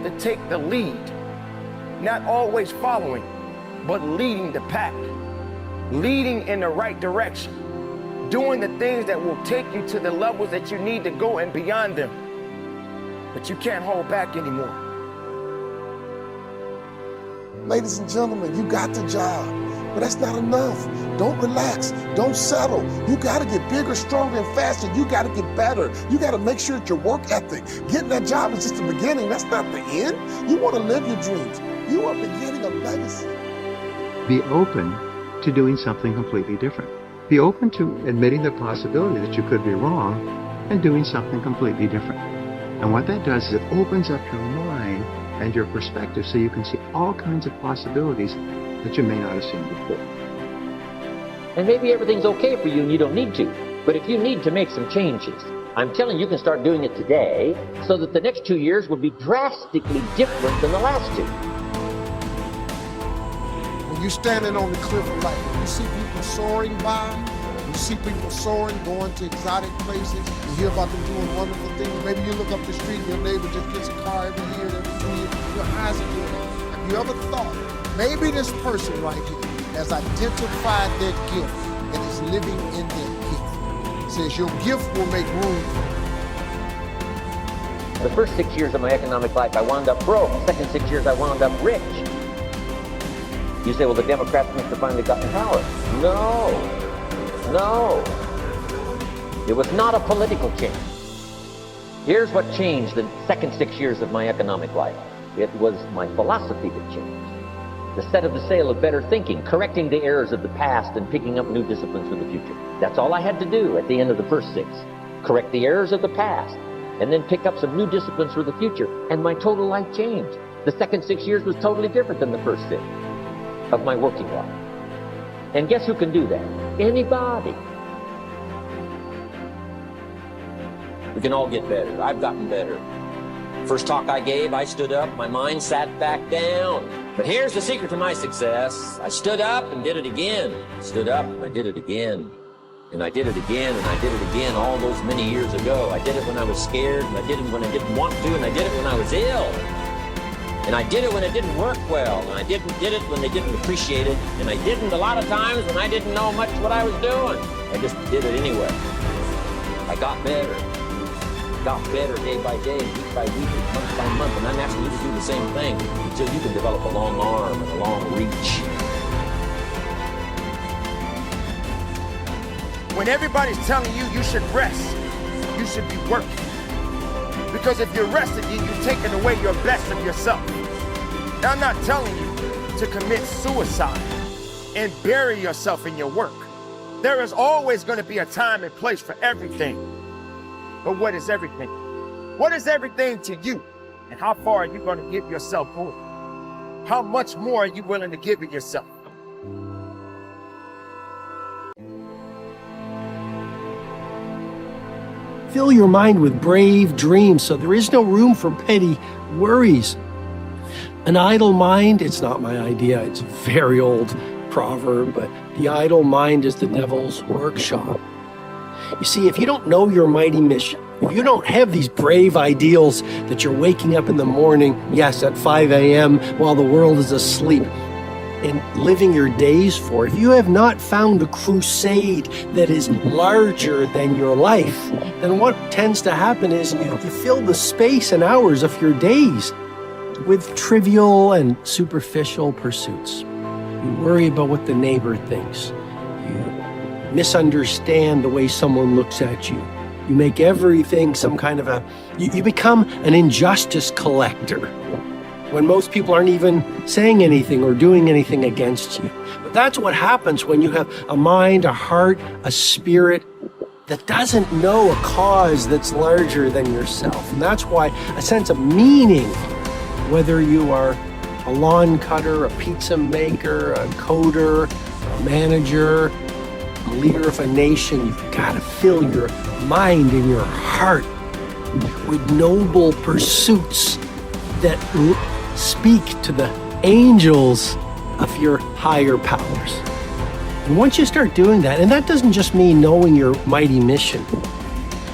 to take the lead, not always following, but leading the pack, leading in the right direction, doing the things that will take you to the levels that you need to go and beyond them. But you can't hold back anymore. Ladies and gentlemen, you got the job, but that's not enough. Don't relax, don't settle. You gotta get bigger, stronger, and faster. You gotta get better. You gotta make sure that your work ethic, getting that job is just the beginning, that's not the end. You wanna live your dreams. You are beginning a legacy. Be open to doing something completely different. Be open to admitting the possibility that you could be wrong and doing something completely different. And what that does is it opens up your mind and your perspective so you can see all kinds of possibilities that you may not have seen before. And maybe everything's okay for you and you don't need to. But if you need to make some changes, I'm telling you, you can start doing it today so that the next 2 years will be drastically different than the last 2. When you're standing on the cliff of life, you see people soaring by, you see people soaring, going to exotic places, you hear about them doing wonderful things. Maybe you look up the street and your neighbor just gets a car every year, every 2 years. Your eyes are doing it. Have you ever thought, maybe this person right here has identified their gift and is living in their gift? It says your gift will make room for you. The first 6 years of my economic life, I wound up broke. The second 6 years, I wound up rich. You say, well, the Democrats must have finally gotten power. No. It was not a political change. Here's what changed the second 6 years of my economic life. It was my philosophy that changed. The set of the sail of better thinking, correcting the errors of the past and picking up new disciplines for the future. That's all I had to do at the end of the first 6. Correct the errors of the past and then pick up some new disciplines for the future. And my total life changed. The second 6 years was totally different than the first 6 of my working life. And guess who can do that? Anybody. We can all get better. I've gotten better. First talk I gave, I stood up, my mind sat back down. But here's the secret to my success. I stood up and did it again. Stood up and I did it again. And I did it again and I did it again all those many years ago. I did it when I was scared, and I did it when I didn't want to, and I did it when I was ill. And I did it when it didn't work well, and I did it when they didn't appreciate it, and I didn't a lot of times when I didn't know much what I was doing. I just did it anyway. I got better day by day, week by week, month by month, and I'm asking you to do the same thing until you can develop a long arm and a long reach. When everybody's telling you you should rest, you should be working. Because if you're resting, you're taking away your best of yourself. Now, I'm not telling you to commit suicide and bury yourself in your work. There is always going to be a time and place for everything. But what is everything? What is everything to you? And how far are you going to give yourself for it? How much more are you willing to give it yourself? Fill your mind with brave dreams so there is no room for petty worries. An idle mind, it's not my idea, it's a very old proverb, but the idle mind is the devil's workshop. You see, if you don't know your mighty mission, if you don't have these brave ideals that you're waking up in the morning, yes, at 5 a.m. while the world is asleep, and living your days for, if you have not found a crusade that is larger than your life, then what tends to happen is you fill the space and hours of your days with trivial and superficial pursuits. You worry about what the neighbor thinks. You misunderstand the way someone looks at you. You make everything some kind of you become an injustice collector when most people aren't even saying anything or doing anything against you. But that's what happens when you have a mind, a heart, a spirit that doesn't know a cause that's larger than yourself. And that's why a sense of meaning, whether you are a lawn cutter, a pizza maker, a coder, a manager, a leader of a nation, you've got to fill your mind and your heart with noble pursuits that speak to the angels of your higher powers. And once you start doing that, and that doesn't just mean knowing your mighty mission,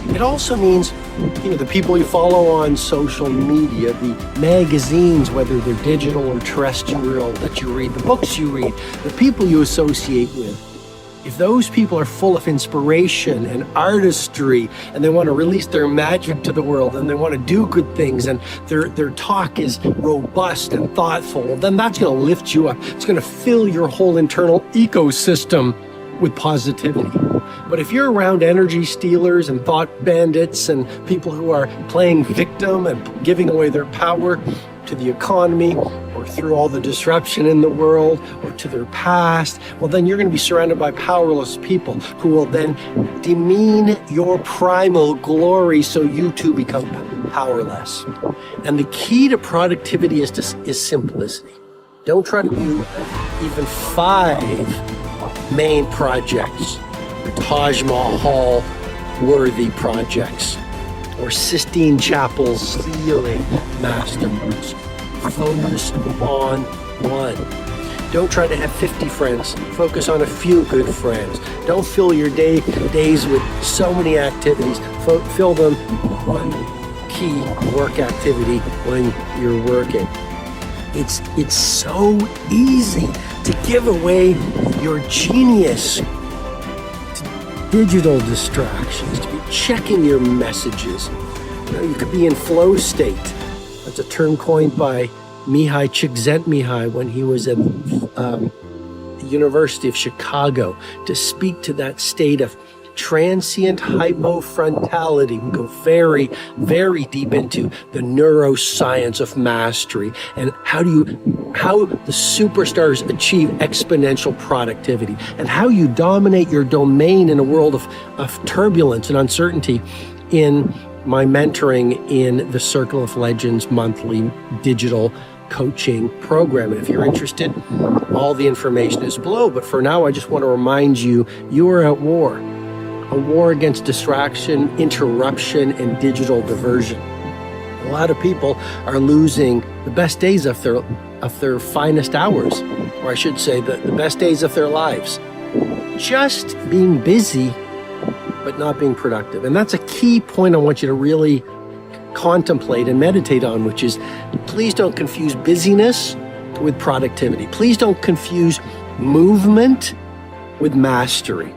it also means the people you follow on social media, the magazines, whether they're digital or terrestrial, that you read, the books you read, the people you associate with, if those people are full of inspiration and artistry, and they want to release their magic to the world, and they want to do good things, and their talk is robust and thoughtful, then that's going to lift you up. It's going to fill your whole internal ecosystem with positivity. But if you're around energy stealers and thought bandits and people who are playing victim and giving away their power to the economy or through all the disruption in the world or to their past, well, then you're going to be surrounded by powerless people who will then demean your primal glory so you too become powerless. And the key to productivity is simplicity. Don't try to do even 5 main projects, Taj Mahal worthy projects, or Sistine Chapel ceiling masterworks. Focus on one. Don't try to have 50 friends. Focus on a few good friends. Don't fill your days with so many activities. Fill them with one key work activity when you're working. It's so easy to give away your genius to digital distractions, to be checking your messages. You could be in flow state. That's a term coined by Mihai Csikszentmihalyi when he was at the University of Chicago, to speak to that state of transient hypofrontality. We go very, very deep into the neuroscience of mastery and how the superstars achieve exponential productivity, and how you dominate your domain in a world of turbulence and uncertainty in my mentoring in the Circle of Legends monthly digital coaching program. And if you're interested, all the information is below. But for now, I just want to remind you, you are at war. A war against distraction, interruption, and digital diversion. A lot of people are losing the best days of their finest hours, or I should say the best days of their lives, just being busy but not being productive. And that's a key point I want you to really contemplate and meditate on, which is, please don't confuse busyness with productivity. Please don't confuse movement with mastery.